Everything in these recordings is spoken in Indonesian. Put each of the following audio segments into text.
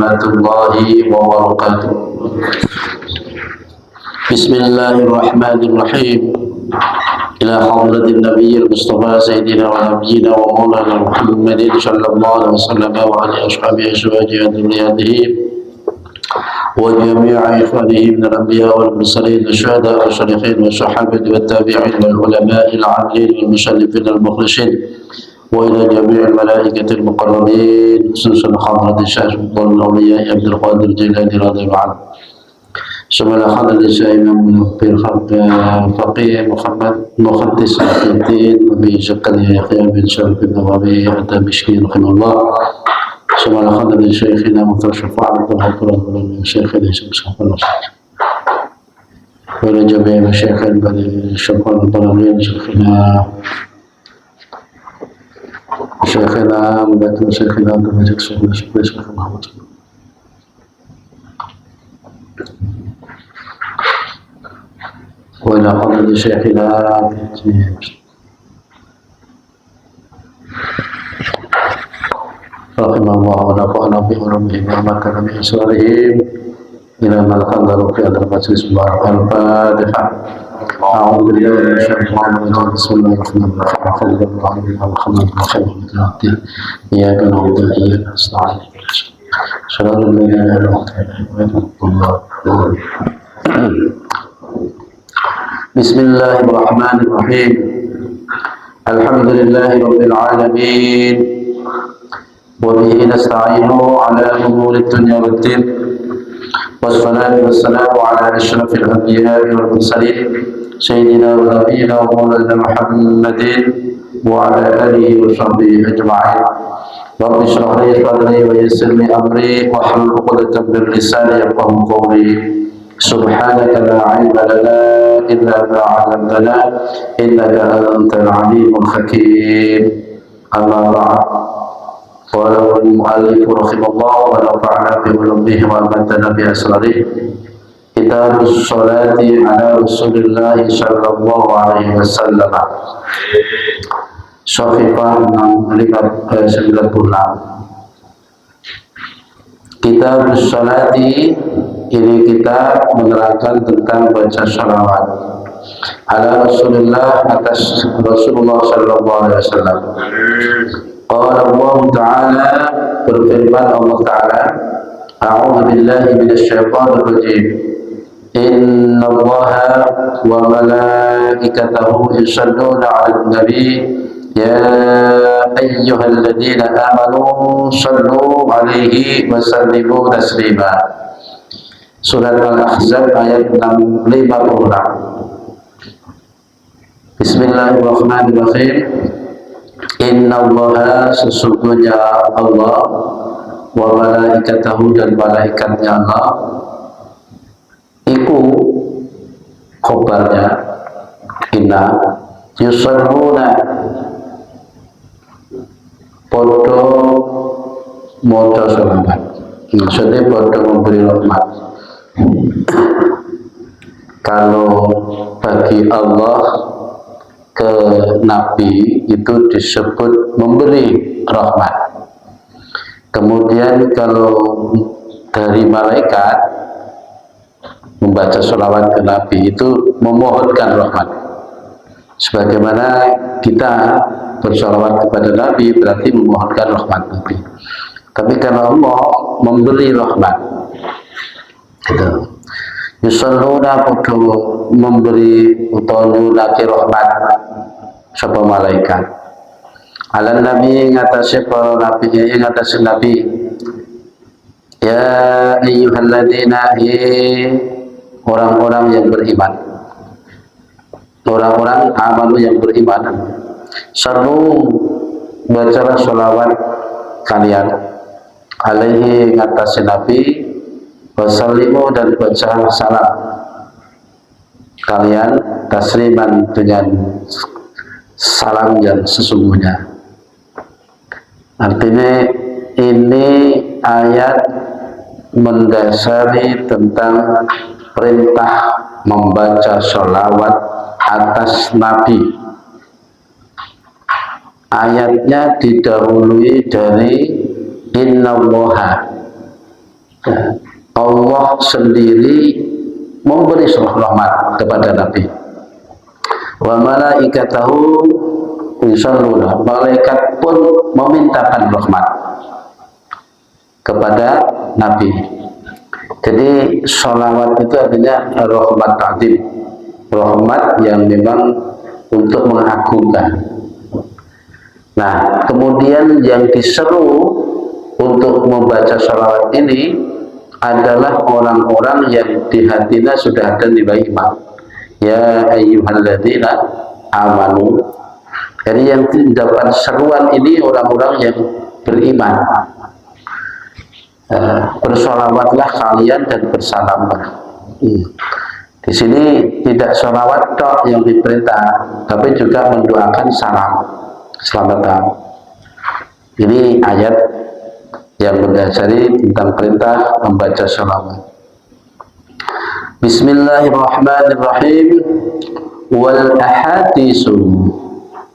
warahmatullahi wabarakatuh. Bismillahirrahmanirrahim. Ila hadratin nabiyil mustafa sayyidina wa nabiyina wa maulana Muhammadin sallallahu alaihi wasallam wa ala ashabihi azwajihi wa dhurriyyatihi wa jami'i ikhwanihi min al-anbiya wal mursalin wasyuhada wasyarihin wa sahabati wat tabi'in wal ulama'i al-'amilin wal musannifin al-mukhlisin wa ila jami'il malaikati al-muqarrabin khususan hadratin Syekh Sultan Auliya Abdul Qadir Jilani radhiyallahu anhu. Semoga hadir saya Imam Faqih Muhammad Muhaddis Al-Qadim Nabi Zakaria Yahya bin Syarif bin Nawawi At-Tabishki rahimahullah. Semoga hadir Syekhina Mutarsyaf Abdul Hakim Syekhina Subhanallah. Wa jami'a masyaikh bani syukur talabin Syekhina membantu Syekhina untuk majlis Syekh Muhammad. وإلى حضرة شيخنا رحمه الله ونفعنا بعلومهم ومكن من أسرارهم إلى ما القدر في هذا المجلس المبارك. الفاتحة. أعوذ بالله من الشيطان الرجيم. بسم الله الرحمن الرحيم. الحمد لله والحمد لله إياك نعبد وإياك نستعين. صراط الذين أنعمت عليهم. Bismillahirrahmanirrahim. Alhamdulillahi rabbil alamin. Wa bihi nasta'inu ala umuri dunya waddin. Wassalatu wassalamu ala asyrafil anbiya'i wal mursalin sayyidina wa nabiyyina wa maulana Muhammadin wa ala alihi wa sahbihi ajma'in. Rabbi shrah li sadri wa yassir li amri wa hlul 'uqdatam min lisani yafqahu qawli. Subhanaka la 'ilma lana illa ma 'allamtana innaka antal 'alimul hakim. Amma ba'd. Qala al-mu'allif rahimahullah wa nafa'ana bi ulumuhi wa amatana bi asrarihi. Kitabus sholati ala Rasulillah sallallahu alaihi wasallam. Sahifah 96. Kitabus sholati ini kita menerangkan tentang baca sholawat ala Rasulullah, atas Rasulullah sallallahu alaihi wasallam. Qala Allah Ta'ala, berfirman Allah Ta'ala, a'udzu billahi minasy syaithanir rajim. Inna Allaha wa malaikatahu yusholluna 'alan nabi ya ayyuhalladzina amanu shallu 'alaihi wa sallimu taslima. Surat Al-Ahzab ayat 56. Bismillahirrahmanirrahim. Inna Allaha, sesungguhnya Allah, wa malaikatahu, dan malaikatnya Allah, iku khobarnya inna, yusalluna podo moco sholawat, maksudnya podo memberi rahmat. Kalau bagi Allah ke Nabi itu disebut memberi rahmat. Kemudian kalau dari malaikat membaca sholawat ke Nabi itu memohonkan rahmat. Sebagaimana kita bersholawat kepada Nabi berarti memohonkan rahmat Nabi. Tapi kalau Allah memberi rahmat, gitu. Yusalluna podo memberi utawa nulake rahmat sapa malaikat ala nabi ngatasi para nabi, ngatasi nabi, ya ayyuhalladzina, orang-orang yang beriman, orang-orang amanu yang beriman, sallu, bacalah sholawat kalian alaihi ngatasi nabi, wasallimu, dan baca salam kalian tasliman, dengan salam yang sesungguhnya. Artinya ini ayat mendasari tentang perintah membaca sholawat atas Nabi. Ayatnya didahului dari innallaha, Allah sendiri memberi rahmat kepada Nabi. Wa malaikatahu yusalluna, malaikat pun memintakan rahmat kepada Nabi. Jadi sholawat itu artinya rahmat ta'zim, rahmat yang memang untuk mengagungkan. Nah, kemudian yang diseru untuk membaca sholawat ini adalah orang-orang yang di hatinya sudah ada nilai iman. Ya ayyuhalladzina amanu. Jadi yang mendapat seruan ini orang-orang yang beriman. Bersolawatlah kalian dan bersalamlah. Di sini tidak sholawat tok yang diperintah, tapi juga mendoakan salam, selamat datang. Ini ayat yang mendasari tentang perintah membaca sholawat. Bismillahirrahmanirrahim. Wal ahadisu,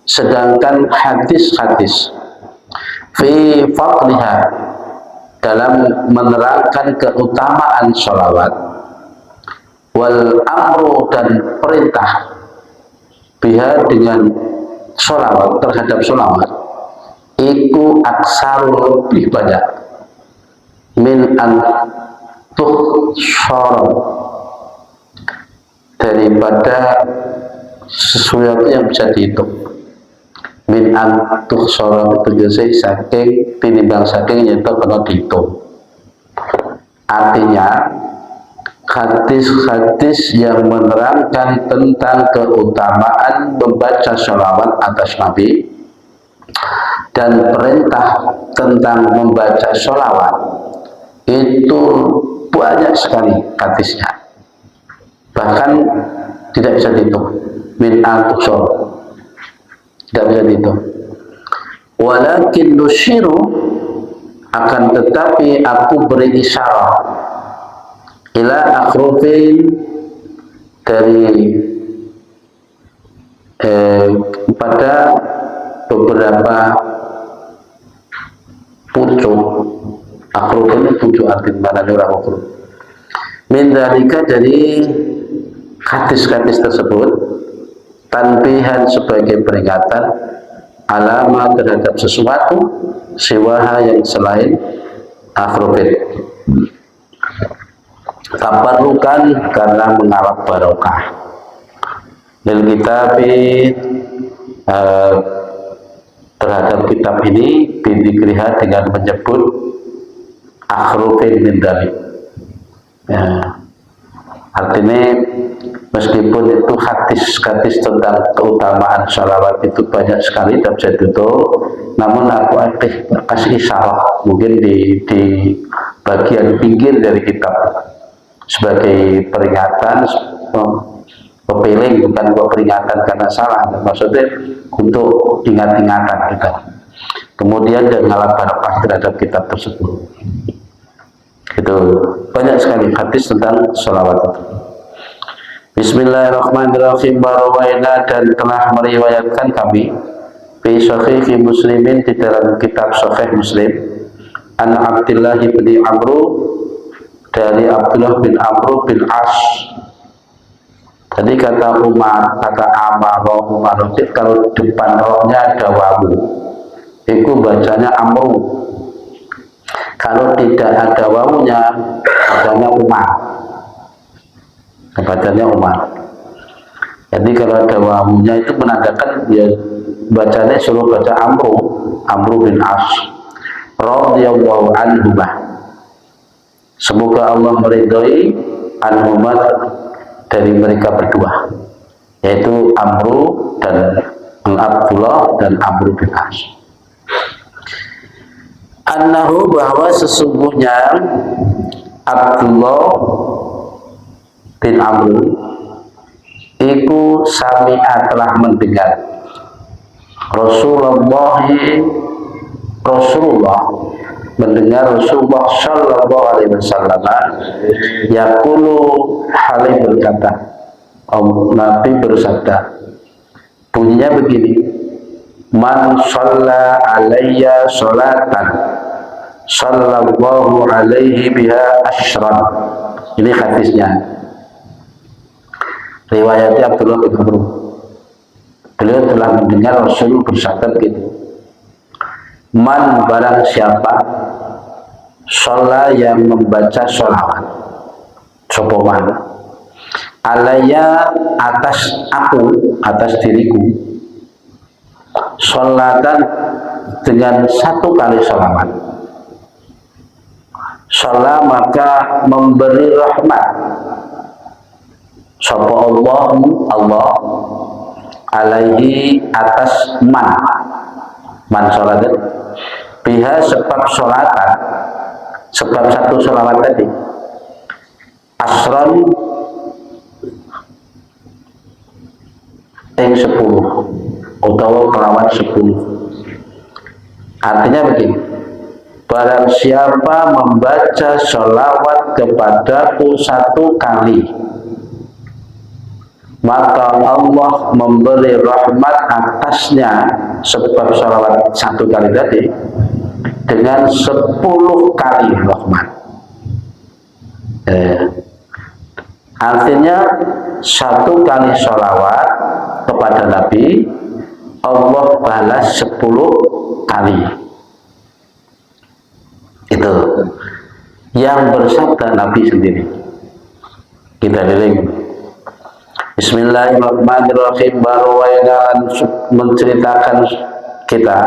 sedangkan hadis-hadis fi fadliha, dalam menerangkan keutamaan sholawat, wal amru, dan perintah biha, dengan sholawat, terhadap sholawat, iku aksarul, lebih banyak, min antuh syara, daripada sesuatu yang bisa dihitung. Min antuh syara itu jadi saking, tinimbang saking itu kalau dihitung. Artinya hadis-hadis yang menerangkan tentang keutamaan membaca sholawat atas Nabi dan perintah tentang membaca sholawat itu banyak sekali hadisnya, bahkan tidak bisa dihitung. Min antuksor, tidak bisa dihitung. Walakin nusyiru, akan tetapi aku beri isyarat, ila akhrufin, dari pada beberapa pucuk. Akhruf ini pucuk, arti mana orang akhruf. Min dzalika, dari hadis-hadis tersebut, tanbihan, sebagai peringatan, alama, terhadap sesuatu, siwaha, yang selain akhrufin. Tabarrukan, karena mengharap barokah. Lil kitabi, terhadap kitab ini, bidikriha, dengan menyebut akhrufin min dzalik. Artinya meskipun itu hadis-hadis tentang keutamaan sholawat itu banyak sekali, tidak bisa ditutup, namun aku kasih isyarat mungkin di bagian pinggir dari kitab sebagai peringatan, pepiling, bukan peringatan karena salah, maksudnya untuk ingat-ingatan kita. Kemudian janganlah barokah terhadap kitab tersebut. Itu banyak sekali hadis tentang sholawat itu. Bismillahirrahmanirrahim. Barawaina, dan telah meriwayatkan kami fi sahih muslimin, di dalam kitab sahih Muslim, an Abdullah bin Amru, dari Abdullah bin Amru bin As. Tadi kata Umar, kata Umar, kalau depan rohnya ada wawu, itu bacanya Amru. Kalau tidak ada wawunya, bacanya Umar. Bacanya Umar. Jadi kalau ada wawunya itu menandakan dia bacanya suruh baca Amru bin As radhiyallahu anhumah. Semoga Allah meridhai anhumah, dari mereka berdua, yaitu Amru dan Abdullah dan Amru bin As. Annahu, bahwa sesungguhnya Abdullah bin Amru iku sami'a, telah mendengar Rasulullah mendengar Rasulullah sallallahu alaihi wasallam yaqulu, halih berkata, Nabi bersabda, bunyinya begini: man shalla alayya sholatan, sallallahu alaihi biha asyran. Ini hadisnya. Riwayatnya Abdullah bin Amr. Beliau telah mendengar Rasul bersabda begitu. Man barang siapa sholat yang membaca sholawat sopoman alaya atas aku, atas diriku, sholatan dengan satu kali sholawat, sholat maka memberi rahmat sopo Allah alaihi atas man sholat biha sebab sholatan, sebab satu sholawat tadi asron yang 10 utawa kelawan 10. Artinya begini, barang siapa membaca sholawat kepadaku satu kali, maka Allah memberi rahmat atasnya sebab sholawat satu kali tadi dengan 10 kali rahmat. Artinya satu kali sholawat kepada Nabi Allah balas 10 kali. Itu yang bersabda Nabi sendiri. Kita dering. Bismillahirrahmanirrahim. Baru menceritakan kita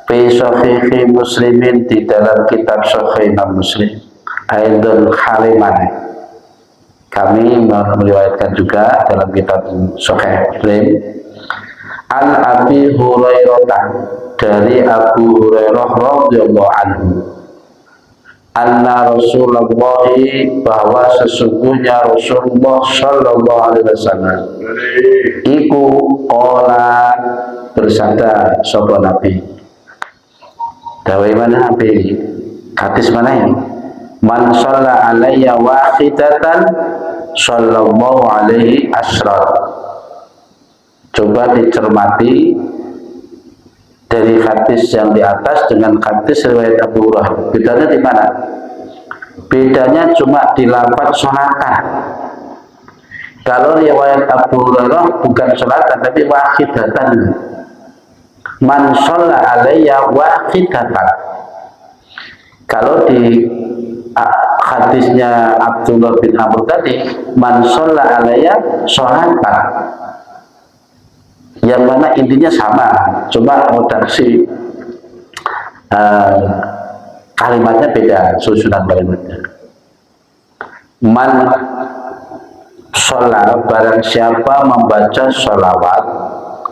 fi sahihi muslimin, di dalam kitab sahih Imam Muslim, Aidul Halimane. Kami meriwayatkan juga dalam kitab sahih Muslim an Abi Hurairah, dari Abu Hurairah radhiyallahu anhu, anna Rasulullah, bahwa sesungguhnya Rasulullah sallallahu alaihi wasallam iku qala bersabda sapa Nabi. Dawai mana Nabi? Hadis mana ya? Man shalla alayya wahidatan sallallahu alaihi asyran. Coba dicermati dari hadis yang di atas dengan hadis riwayat Abu Hurairah. Bedanya di mana? Bedanya cuma di lafaz sholatan. Kalau riwayat Abu Hurairah bukan sholatan tapi wahidatan. Man shalla alayya wahidatan. Kalau di hadisnya Abdullah bin Amr tadi, man shalla alayya sholatan, yang mana intinya sama, cuma redaksi kalimatnya beda, susunan kalimatnya. Man sholat, barang siapa membaca sholawat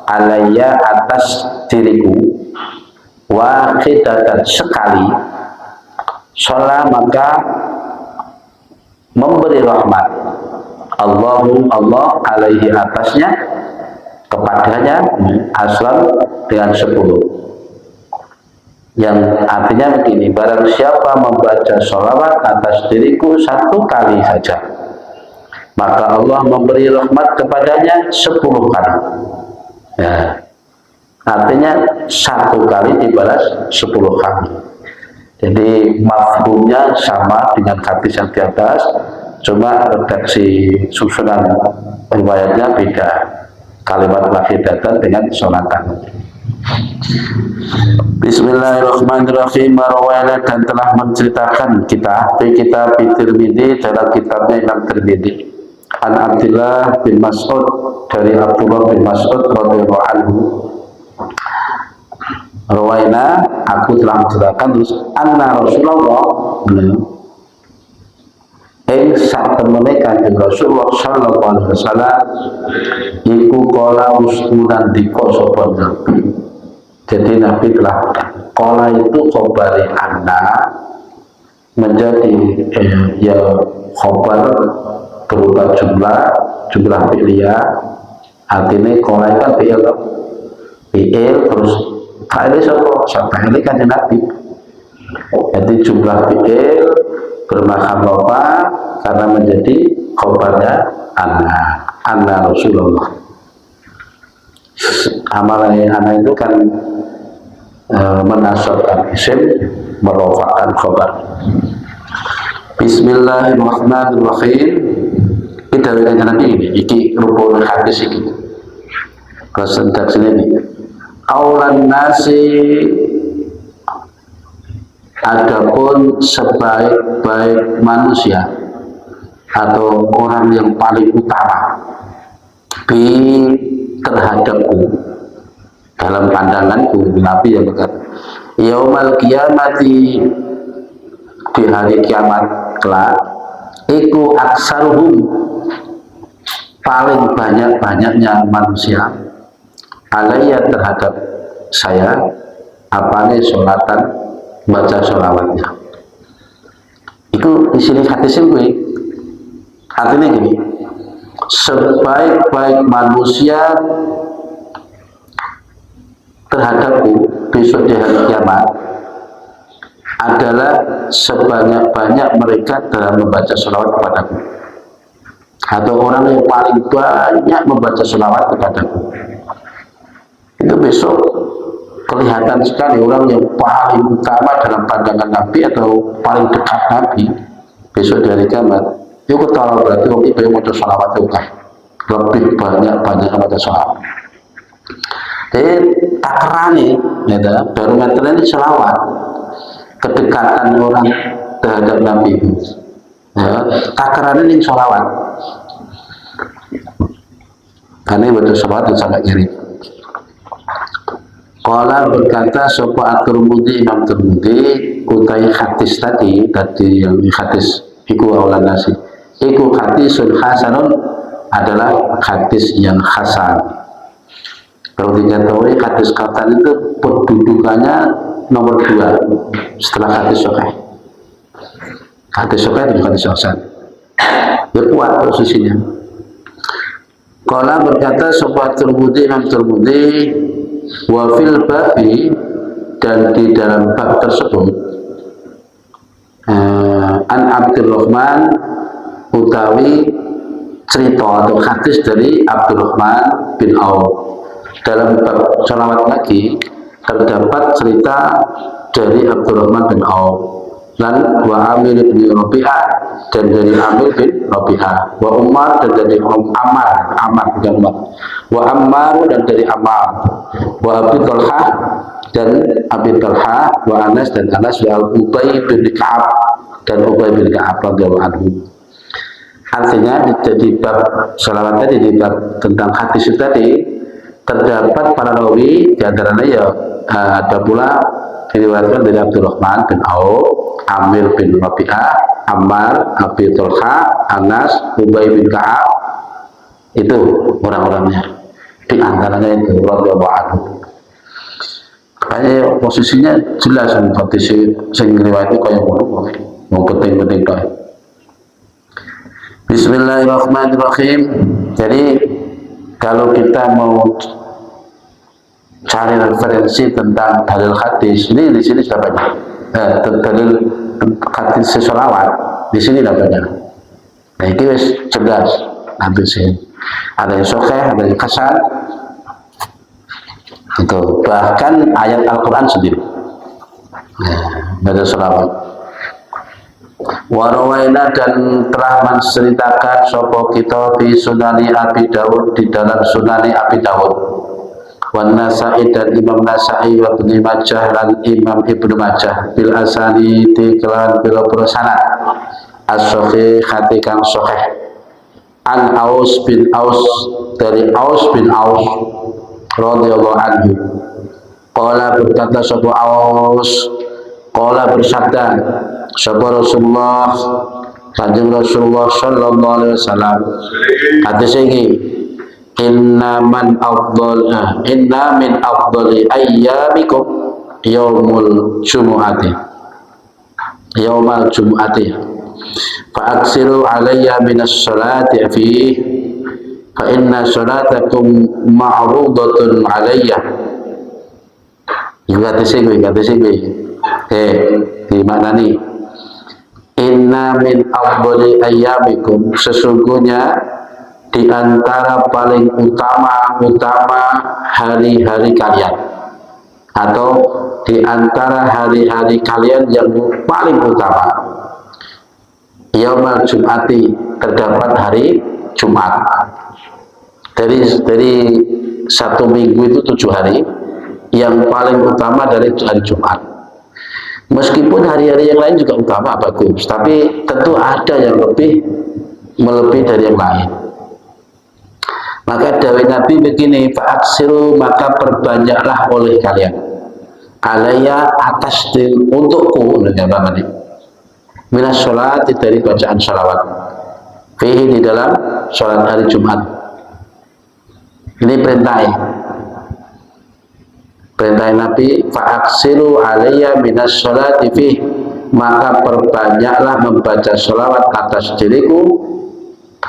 alayya atas diriku, wahidatan sekali, sholat maka memberi rahmat Allah alaihi atasnya, kepadanya aslan dengan 10. Yang artinya begini, barang siapa membaca sholawat atas diriku satu kali saja, maka Allah memberi rahmat kepadanya 10 kali. Ya. Artinya satu kali dibalas 10 kali. Jadi mafhumnya sama dengan hadis yang di atas, cuma redaksi susunan riwayatnya beda. Kalimat wahidatan dengan sholatan. Bismillahirrahmanirrahim. Marwayana, dan telah menceritakan kita di kitab Tirmidzi, dalam kitabnya Imam Tirmidzi, an Abdullah bin Mas'ud, dari Abdullah bin Mas'ud radhiyallahu anhu. Rawaina, aku telah menceritakan terus anna Rasulullah saat temene Kanjeng Rasulullah sallallahu alaihi wasallam iku kala ustunan diko sapa Nabi. Jadi Nabi telah kala itu khabari anna menjadi ya khabar berupa jumlah fi'liyah. Artinya kala itu fi'il terus kali sapa ini Kanjeng Nabi. Jadi jumlah fi'il bermakna apa? Karena menjadi khabarnya anna Rasulullah. Amalan anna itu kan menasabkan isim merupakan khabar. Bismillahirrahmanirrahim. Kita lihat nanti ini rukun hadis ini. Presentasi ini. Aulan nasi, adapun sebaik-baik manusia atau orang yang paling utama terhadapku dalam pandanganku, Nabi yang berkata yaumal kiamati, di hari kiamat kelak, iku aksaruhum, paling banyak-banyaknya manusia alaiya terhadap saya, apa nih sholatan, baca sholawatnya. Itu di sini hadisnya gue, artinya gini, sebaik-baik manusia terhadapku besok di hari kiamat adalah sebanyak-banyak mereka dalam membaca sholawat kepadaku, atau orang yang paling banyak membaca sholawat kepadaku. Itu besok kelihatan sekali orang yang paling utama dalam pandangan Nabi atau paling dekat Nabi besok di hari kiamat. Itu ketawa berarti orang itu yang membaca sholawat itu kan lebih banyak membaca sholawat. Jadi takrani, ya, barometer ini sholawat, kedekatan orang terhadap Nabi. Ya, takrani ini sholawat. Karena baca sholawat itu sangat nyeri. Qala berkata sapa At-Tirmidzi, Imam Tirmidzi, utai hadis tadi yang hadis iku aulan nasi, iku hadisun hasanun, adalah hadis yang hasan. Kalau diketahui hadis hasan itu pendudukannya nomor 2 setelah hadis sahih. Hadis sahih itu hadis hasan, berkuat posisinya. Qala berkata sapa Tirmidzi, Imam Tirmidzi, wa fil babi, dan di dalam bab tersebut, an Abdurrahman, utawi cerita atau hadis dari Abdurrahman bin Auf. Dalam bab sholawat lagi terdapat cerita dari Abdurrahman bin Auf dan wa Amir bin Rabi'ah, dan dari Amir bin Rabi'ah, wa Umar, dan dari Ammar bukan Umar, wa Ammar, dan dari Ammar, wa Abi Talhah, dan Abi Talhah, wa Anas, dan Anas, wa Ubay bin Ka'ab, dan Ubay bin Ka'ab radhiyallahu anhu. Artinya di bab sholawat tadi, di bab tentang hadis tadi terdapat para rawi, di antaranya ya ada pula diriwayatkan dari Abdurrahman bin Auf, Amir bin Rabi'ah, Ammar, Abi Talha, Anas, Ubay bin Ka'ab. Itu orang-orangnya, di antaranya itu radhiyallahu anhu. Kayak posisinya jelas hadis sing riwayat itu kayak ngono, mau penting-penting toh. Bismillahirrahmanirrahim. Jadi kalau kita mau cari referensi tentang dalil hadis, ini di sini sudah banyak. Dalil hadis sholawat di sini sudah banyak. Nah, itu cerdas. Nanti sih ada yang sahih, ada yang hasan. Itu bahkan ayat Al-Quran sendiri. Baca sholawat. Warawaina, dan telah menceritakan sopo kita di Sunani Abi Dawud, di dalam Sunani Abi Dawud, wan Nasa'i, dan Imam Nasa'i, wa Ibnu Majah, dan Imam Ibnu Majah, bil asani di kelan bila sanad as-sahih hati kang sahih, an Aus bin Aus, dari Aus bin Aus radhiyallahu anhu. Qala berkata sopo Aus, qala bersabda sapa Rasulullah, Kanjeng Rasulullah sallallahu alaihi wasallam, hadis ini, inna min afdali ayyamikum yaumul jumu'ati, yaumal jumu'ati, fa aksiru alayya minas salati fihi, fa inna salatakum ma'rudatun alayya. Hadis ini di mana nih? Inna min afdali ayyamikum, sesungguhnya di antara paling utama hari-hari kalian, atau di antara hari-hari kalian yang paling utama. Yaumul Jum'ati, terdapat hari Jumat. Dari satu minggu itu 7 hari, yang paling utama dari hari Jumat. Meskipun hari-hari yang lain juga utama, bagus, tapi tentu ada yang melebihi dari yang lain. Maka dawai Nabi begini, fa'aksiru, maka perbanyaklah oleh kalian, alaya, atas untukku, minas sholat, dari bacaan sholawat, fihi, di dalam sholat hari Jumat. Ini perintah Nabi, fa'aksiru alaya minas sholat fihi, maka perbanyaklah membaca sholawat atas diriku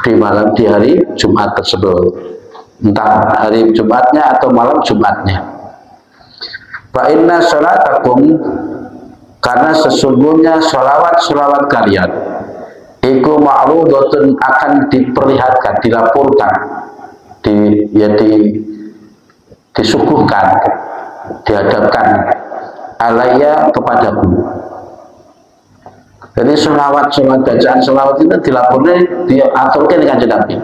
di malam, di hari Jumat tersebut, entah hari Jumatnya atau malam Jumatnya. Fa inna sholatakum, karena sesungguhnya sholawat kalian iku ma'rudatun, akan diperlihatkan, dilaporkan, disuguhkan, dihadapkan alaya, kepadaku. Jadi bacaan sholawat itu dilaporkan, diaturkan dengan Nabi.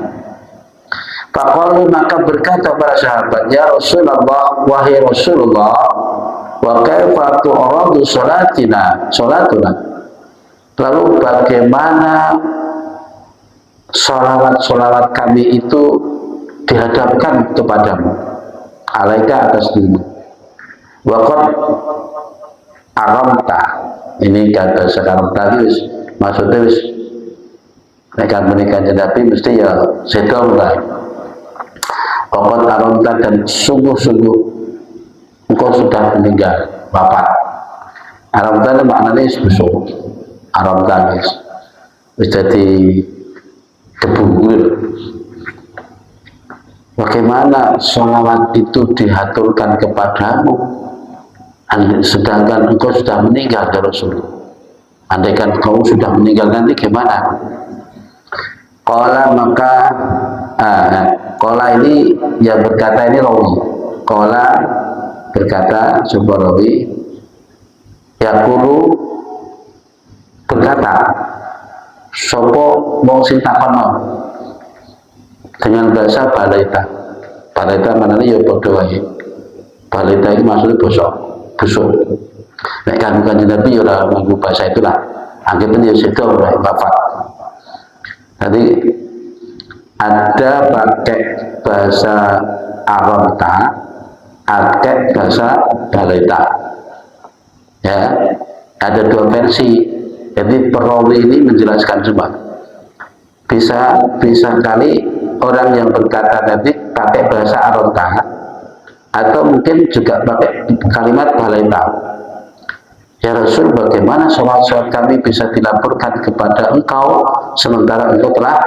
Faqalu, maka berkata para sahabat, ya Rasulullah, wahai Rasulullah, wa kaifa tu'radu sholatuna, lalu bagaimana sholawat kami itu dihadapkan kepadamu, alaika, atas dirimu. Wa qad aramta, ini kata sekarang tadi maksudnya mereka menikah Nabi mesti ya sedang lah. Waqad aramta, dan sungguh-sungguh engkau sudah meninggal, wafat. Aramta maknanya busuk, aramta jadi debu. Bagaimana sholawat itu dihaturkan kepadamu sedangkan engkau sudah meninggal, ya Rasulullah? Andaikan kau sudah meninggal nanti gimana? Qala, maka qala ini yang berkata ini rawi. Qala berkata sebuah rawi, yaqulu, berkata sopo wong sing takono dengan bahasa balaita. Balaita maknanya ya padha wae. Balaita itu maksudnya busuk. Nek kan Nabi ya ora nganggo bahasa itulah. Anggapnya ya sedo ora wafat. Jadi ada pakai bahasa Arabta, ada bahasa Balaita. Ya, ada dua versi. Jadi perawi ini menjelaskan semua. Bisa kali orang yang berkata tadi pakai bahasa Arabta, atau mungkin juga pakai kalimat Balaita. Ya Rasul, bagaimana sholat kami bisa dilaporkan kepada engkau sementara engkau telah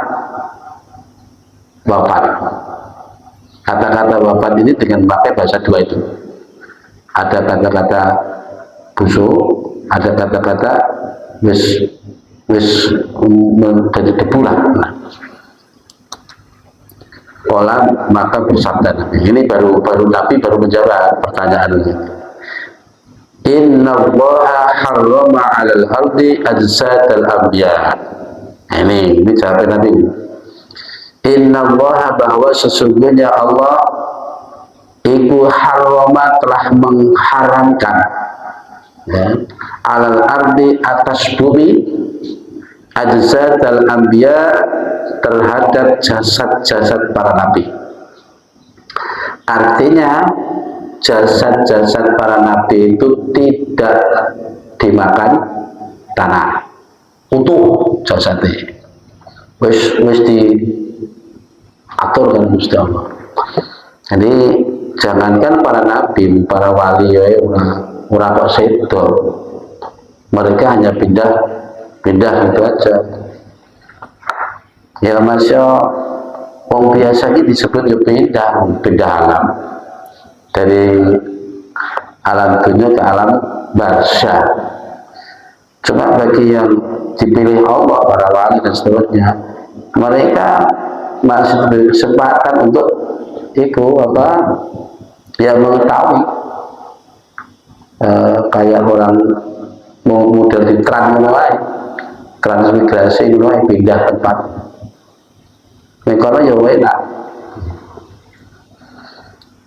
wafat? Kata-kata wafat ini dengan pakai bahasa dua itu. Ada kata-kata busuk, ada kata-kata wis menjadi debu lah. Pola, maka bersabda Nabi. Ini baru Nabi baru menjawab pertanyaan ini. Inna Allaha harrama 'alal ardi ajsadal anbiya. Ini jawaban Nabi. Inna Allaha, bahwa sesungguhnya Allah iku harrama, telah mengharamkan, ya, 'alal ardi, atas bumi, ajsadal anbiya, terhadap jasad-jasad para nabi. Artinya jasad-jasad para nabi itu tidak dimakan tanah, utuh jasadnya, wis diatur kan Gusti Allah. Jadi jangankan para nabi, para wali ya ora kok sedo, mereka hanya pindah itu aja. Ya masya wong biasa ini disebut ya pindah alam, dari alam dunia ke alam barzah. Cuma bagi yang dipilih Allah, para wali dan seterusnya, mereka masih diberi kesempatan untuk mengetahui. kayak orang mau model di transmigrasi mulai pindah tempat. Kalau ya enak,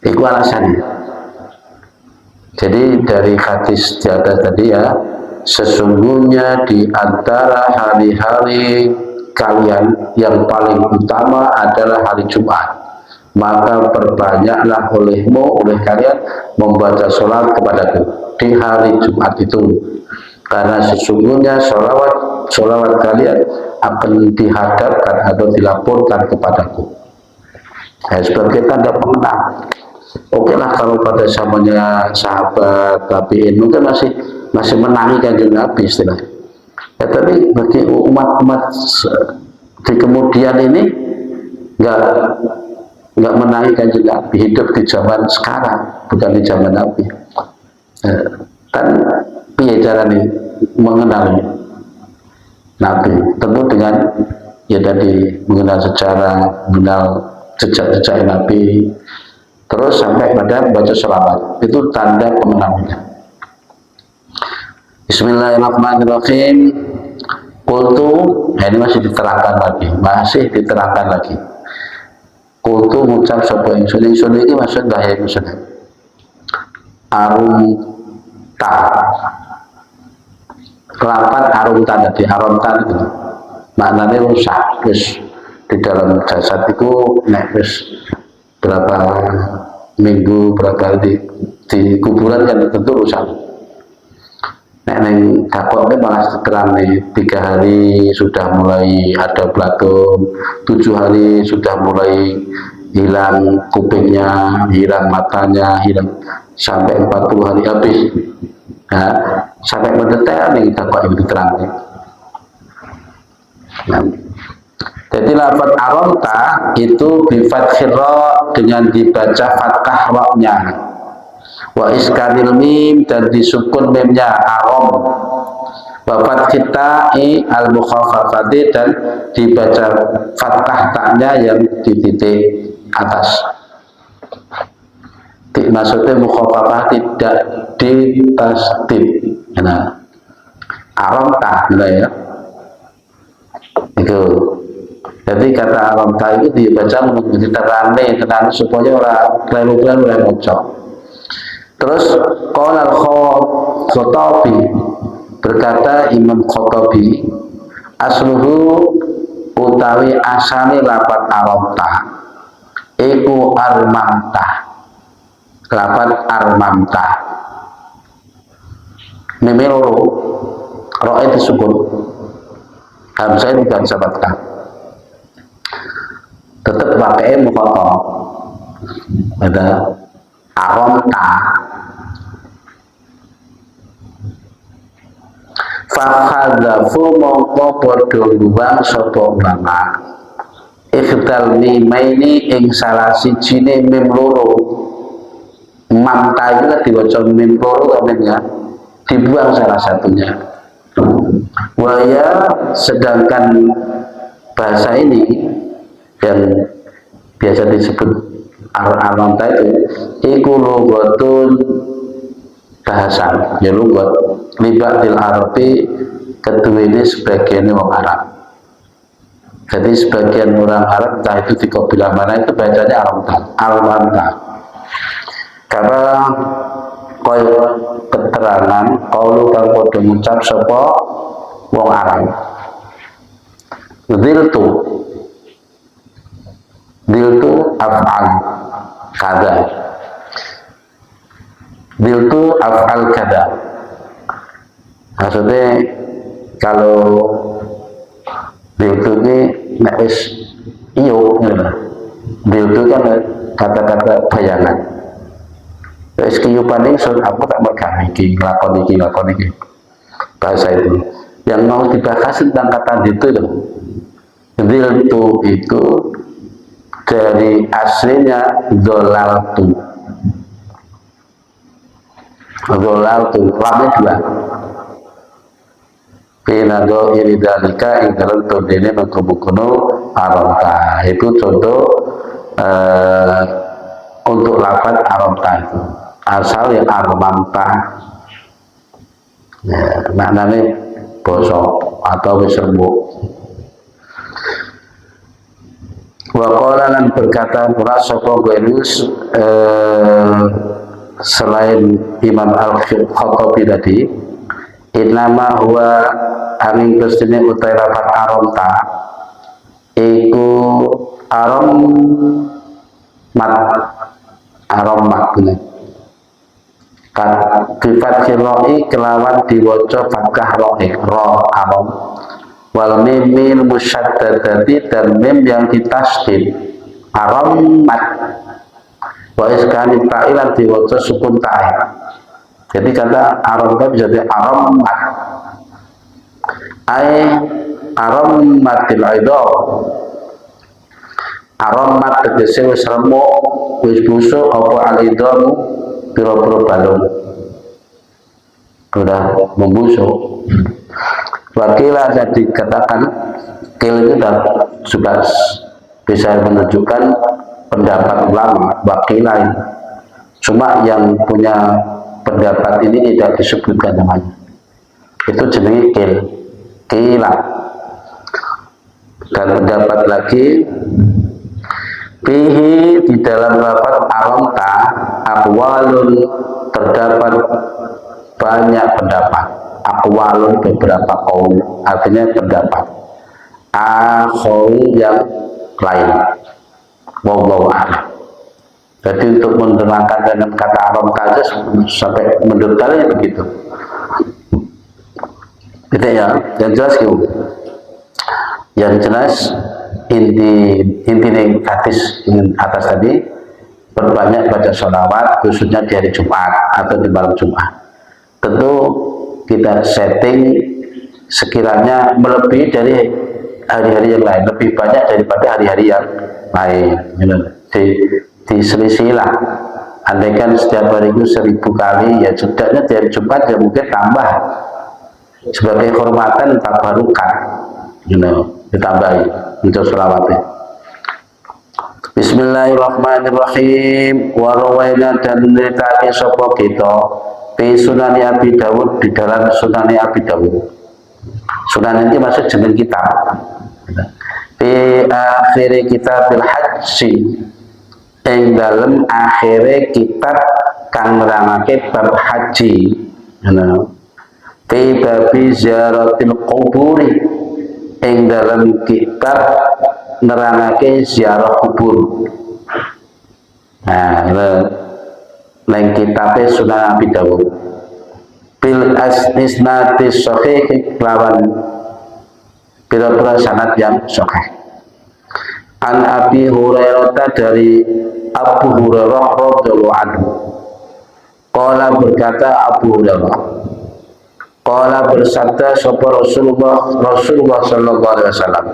itu alasannya. Jadi dari hadis di atas tadi ya, sesungguhnya di antara hari-hari kalian yang paling utama adalah hari Jumat, maka perbanyaklah oleh kalian membaca sholat kepadaku di hari Jumat itu, karena sesungguhnya sholawat kalian akan dihadapkan atau dilaporkan kepadaku. Sebagai tanda pengenal. Oke lah kalau pada zamannya sahabat tabi'in mungkin masih menangi Kanjeng Nabi istilahnya. Ya, tapi bagi umat-umat di kemudian ini nggak menangi Kanjeng Nabi, hidup di zaman sekarang bukan di zaman Nabi. Kan piye carane mengenal Nabi? Tentu dengan ya tadi mengenal sejarah, mengenal jejak-jejak Nabi, terus sampai pada baca sholawat. Itu tanda pengenalan. Bismillahirrahmanirrahim. Qultu, ini masih diterangkan lagi. Qultu ngucap sapa ingsun iki maksud bahaya maksud. Arumta. Kelapan arumta tadi, arumta itu maknanya rusak. Terus di dalam jasad itu wis berapa minggu berapa di kuburan kan tentu rusak. Neng dakoknya malah terang nih 3 hari sudah mulai ada belatung, 7 hari sudah mulai hilang kupingnya, hilang matanya, hilang sampai 40 hari habis. Nah, sampai mendetail nih dakok yang diterang nih. Nah, jadi lafaz aronta itu bifathir ra dengan dibaca fathah ra-nya, wa iskanil mim dan disukun mimnya arom, wa fathit ta'i al mukhaffafati dan dibaca fathah ta'nya yang di titik atas. Maksudnya mukhaffafah tidak ditasdid. Nah, aronta ya. Itu. Jadi kata aronta itu dibaca menjadi terang supaya orang keliru-keliru yang ngocok. Terus qala al-Khattabi, berkata Imam Khattabi, asluhu utawi asane lafaz aronta iku armamta. Lafaz armamta meme loro roe disukun, hamzah tidak disabatkan, tetap pakai mukhatab. Ada aronta fahadzafu mongko padha luwang sapa ulama ikhdal mimaini ing salah sijine mim loro. Mamta itu kan diwaca mim loro ya, dibuang salah satunya. Waya sedangkan bahasa ini yang biasa disebut aronta itu iku lughatun bahasa ya lughat libatil arabi kedua ini sebagian orang Arab. Jadi sebagian orang Arab entah itu di kabilah mana itu bacanya aronta. Karena kaya keterangan kaulu kang padha ngucap sapa wong Arab. Diltu af'al kada. Diltu af'al kada. Maksudnya kalau diltu ini nek wis iyo ngene. Diltu kan kata-kata bayangan. Wis kiyupan ingsun aku tak megang iki nglakon iki. Bahasa itu. Yang mau dibahas tentang kata diltu loh. Diltu itu dari aslinya dolaltu, lamnya 2. Pinado iridalika ing dalam tondene mengkubukuno aronta. Itu contoh untuk lafaz aronta itu. Asal yang armamta Ya, maknanya bosok atau wis rembuk. Wa qala lan berkata pula sapa Ghairus selain Imam Al-Khattabi tadi, innama huwa angin kestine utai lafat aronta iku aromat ini kan bifat hiroi kelawan diwaca fathah ro'i ro arom wal mimil musyaddadati dan mim yang ditasdid aromat wa iskani ta'ilan diwaca sukun ta'il. Jadi kata aromat bisa jadi aromat ay aromatil aido aromat tegese wis remuk wis busuk apa alidamu pira-pira balung sudah membusuk. Wakilah saya dikatakan kil itu sudah bisa menunjukkan pendapat ulama wakilah, cuma yang punya pendapat ini tidak disebutkan namanya, itu jenis kila. Dan pendapat lagi fihi di dalam lafaz aronta aqwalun terdapat banyak pendapat, aqwalun beberapa kaul artinya pendapat akhau yang lain wallahu a'lam. Jadi untuk menerangkan dengan kata aronta aja sampai mendetailnya begitu gitu ya. Yang jelas gitu, yang jelas inti hadis atas tadi berbanyak baca sholawat khususnya di hari Jumat atau di malam Jumat. Tentu kita setting sekiranya melebihi dari hari-hari yang lain, lebih banyak daripada hari-hari yang lain. Diselisihilah. Andaikan setiap hari itu 1000 kali, ya setidaknya di hari Jumat ya mungkin tambah sebagai hormatan tabarukan, ditambahi untuk sholawatnya. Bismillahirrahmanirrahim. Warawaina dan meritani sopo kita di Sunani Abi Dawud di dalam Sunani Abi Dawud. Sunan ini maksud jeneng kita. Di akhir kitab Al-Hajji, ing dalam akhir kitab kang nerangake bab haji. Fi babi ziaratil quburi, ing dalam kitab nerangake ziarah kubur. Nah, nang kitabe Sunan Abi Dawud. Bil isnadi sahih lawan pira-pira sanad yang sahih. An Abi Hurairah dari Abu Hurairah radhiyallahu anhu. Qala berkata Abu Hurairah, qala bersabda sapa Rasulullah sallallahu alaihi wasallam,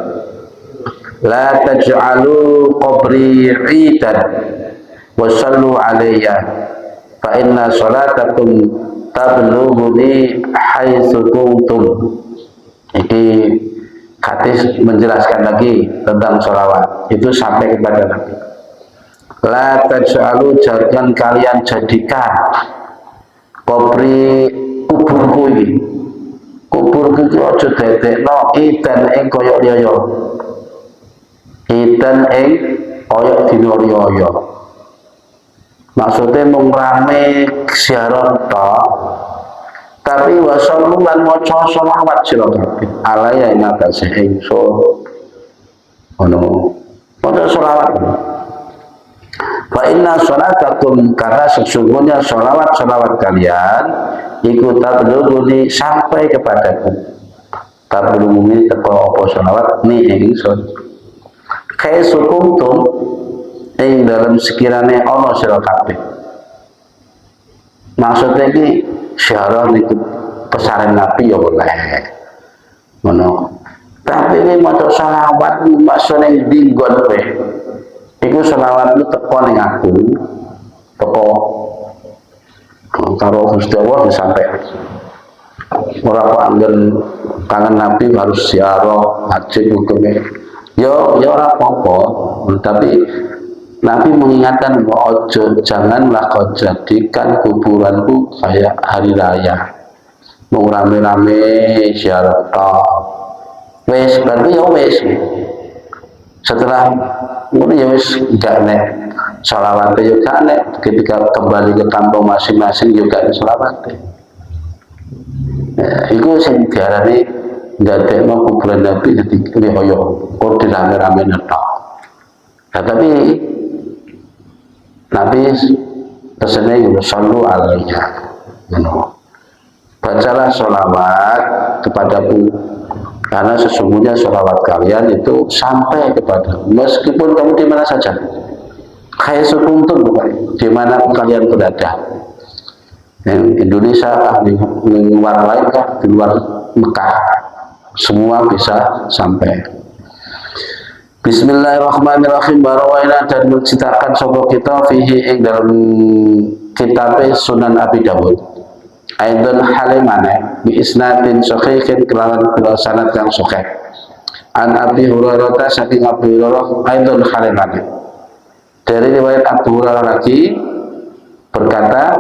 la taj'alu qabri 'idan wa sallu 'alayya fa inna salatakum tablughuni haitsu kuntum. Ini hadis menjelaskan lagi tentang sholawat itu sampai kepada Nabi. La taj'alu, jangan kalian jadikan kubri kuburku ini, kuburku itu aja dadekno idan ing koyok liya, idan ing koyok dina liya. Maksudnya mung rame ziarah tok, tapi wasallu lan maca sholawat sira kabeh alaya ing atase ingsun. Ono maca sholawat. Fa inna sholatakum, karena sesungguhnya sholawat kalian iku tablughuni sampai kepadaku. Tablughuni teko apa sholawat ni ingsun. Kaisukum ing dalam sekiranya Allah sira kabeh. Maksudnya iki syarat itu pesanan Nabi ya boleh ngono. Tapi ini maca selawat maksudnya dinggon kowe. Iku selawat lu teko ning aku. Teko karo Gusti Allah sampai ora kok anggen kangen Nabi harus ziarah haji hukumnya. Yo ora apa-apa, tapi Nabi mengingatkan bahwa janganlah kau jadikan kuburanku kayak hari raya. mau rame-rame syarat tok wes berarti ya wes setelah ini ya wes gak nek sholawat juga nek ketika kembali ke kampung masing-masing juga sholawat itu yang diarani ndadekno kuburan Nabi jadi rihoyo kok dirame-rame tok tapi Nabi pesannya itu sallu alaiya bacalah sholawat kepadaku karena sesungguhnya sholawat kalian itu sampai kepada meskipun kamu di mana saja kayak sekuntum di mana kalian berada yang Indonesia di luar lain kah di luar Mekah semua bisa sampai. Bismillahirrahmanirrahim. Barawaina dan menceritakan sopo kita fihi ing dalam kitab Sunan Abi Dawud aidon halimane bi isnadin sahihin kelawan sanad yang sahih an Abi Hurairah saking Abi Hurairah aidon halimane dari riwayat Abu Hurairah lagi berkata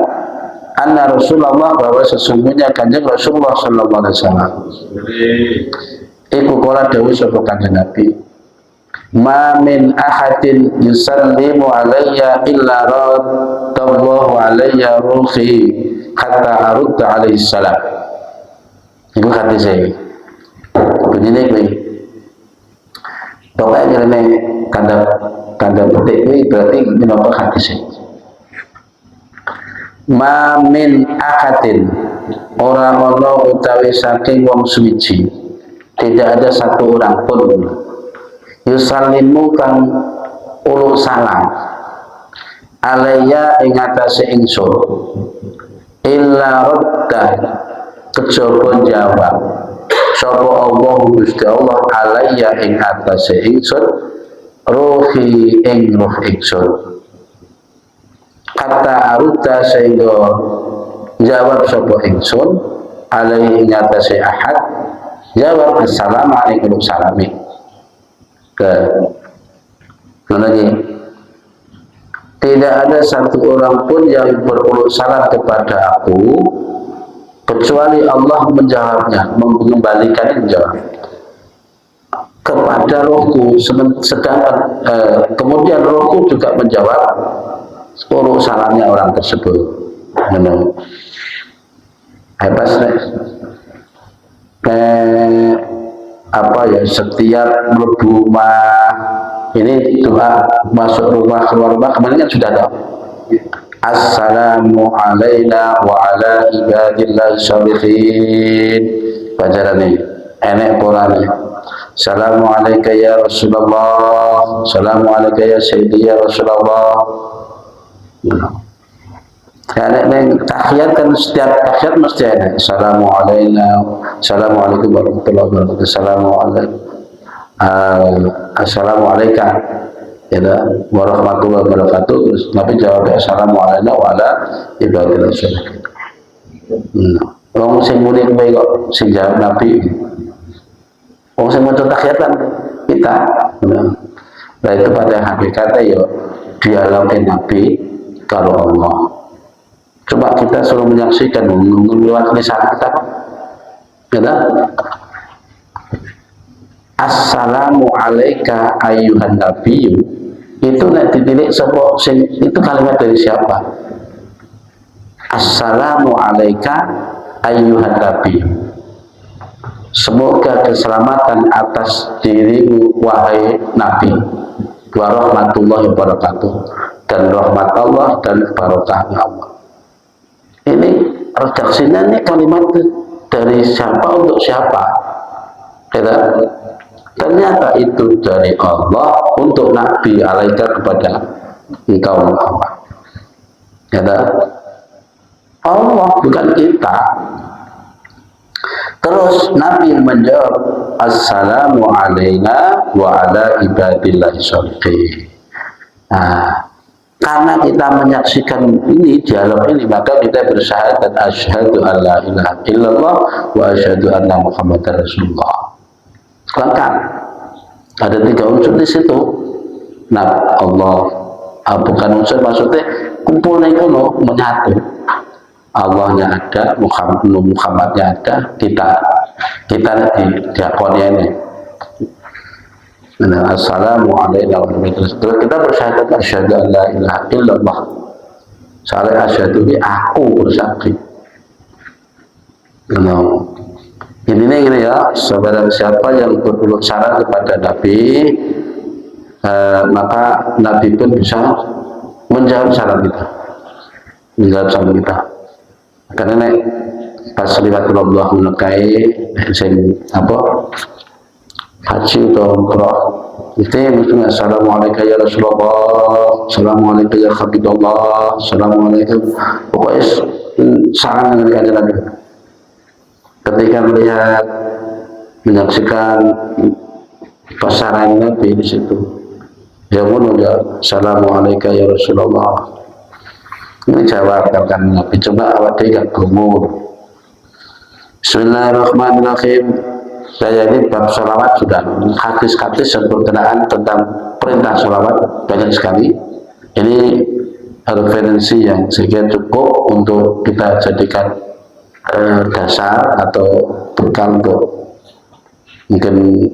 anna Rasulullah bahwa sesungguhnya kanjeng Rasulullah sallallahu alaihi wasallam iku kala dawuh sapa kanjeng Nabi ma min ahadin yusallimu alayya illa radallahu alayya ruhi hatta arudda alaihi salam iku hadis e begini kuwi pokoknya ini kandang petik kuwi berarti menapa hadis e ma min akadin orang ono utawi saking wong suci tidak ada satu orang pun yusallimu kang ulu salam alaiya ing atase ingsun illa radda kejaba jawab sapa Allah Gusti Allah alaiya ing atase ingsun ruhi ing ruh ingsun kata aruta sehingga jawab sapa ingsun alaihi nyatase ahad jawab assalamualaikum salami ke lagi tidak ada satu orang pun yang beruluk salam kepada aku kecuali Allah menjawabnya mengembalikan jawab kepada rohku sedangkan kemudian rohku juga menjawab urut salamnya orang tersebut. Hebat apa ya setiap mlebu rumah ini doa masuk rumah keluar rumah kemarin kan sudah ada assalamu alaina wa ala ibadillahi sholihin baca nih enek polanya assalamu alaika ya Rasulullah assalamu alaika ya sayyidi ya Rasulullah. Karena tahiyat kan setiap tahiyat mesti ada assalamualaikum warahmatullahi wabarakatuh assalamualaikum warahmatullahi wabarakatuh terus Nabi jawab assalamualaikum wa ala ibadillah sholihin. Wong sing muni kuwi kok sing jawab Nabi wong sing maca tahiyat kan kita nah itu pada hakikatnya ya dialognya Nabi kalau Allah coba kita suruh menyaksikan lewat lisan kita ya assalamu alaika ayyuhan nabiyyu itu nanti ditilik itu kalimat dari siapa assalamu alaika ayyuhan nabiyyu semoga keselamatan atas dirimu wahai nabi wa rahmatullahi wabarakatuh dan rahmat Allah dan barokahnya Allah. Ini redaksinya ini kalimat dari siapa untuk siapa? Ternyata itu dari Allah untuk Nabi alaika kepada engkau Muhammad. Allah bukan kita. Terus Nabi menjawab assalamu alaina wa ala ibadillahi sholihin. Nah, karena kita menyaksikan ini dialog ini maka kita bersyahadat asyhadu alla ilaha illallah wa asyhadu anna muhammadar rasulullah. Lengkap. Ada 3 unsur di situ. Nah, Allah bukan unsur maksudnya kumpulnya itu menyatu. Allahnya ada, Muhammadnya ada, kita diakonnya ini. Assalamualaikum warahmatullahi wabarakatuh. Kita bersyahadat asyhadu an la ilaha illallah. Saya asyhadu bi aku bersaksi. Intinya gini ya, saudara siapa yang berbuat syarat kepada Nabi, maka Nabi pun bisa menjawab syarat kita. Karena pas liwat Allah menekai haji atau umrah itu misalnya assalamualaikum ya Rasulullah, assalamualaikum ya Habibullah, assalamualaikum, pokoknya salam dengan aja lagi. Ketika melihat menyaksikan pasaran Nabi di situ, ya pun udah assalamualaikum ya Rasulullah. Ini jawab kan Nabi, coba awak tidak gumur. Bismillahirrahmanirrahim. Saya ini bab sholawat sudah, hadis-hadis yang berkenaan tentang perintah sholawat banyak sekali. Ini referensi yang saya kira cukup untuk kita jadikan dasar atau bekal untuk mungkin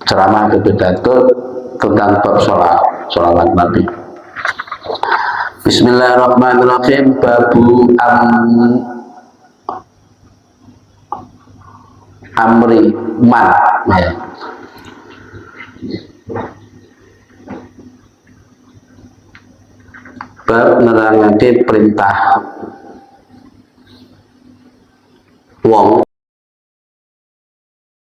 ceramah atau pidato tentang bab sholawat Nabi. Bismillahirrahmanirrahim. Babu amri man ya. Bab nerangake perintah wong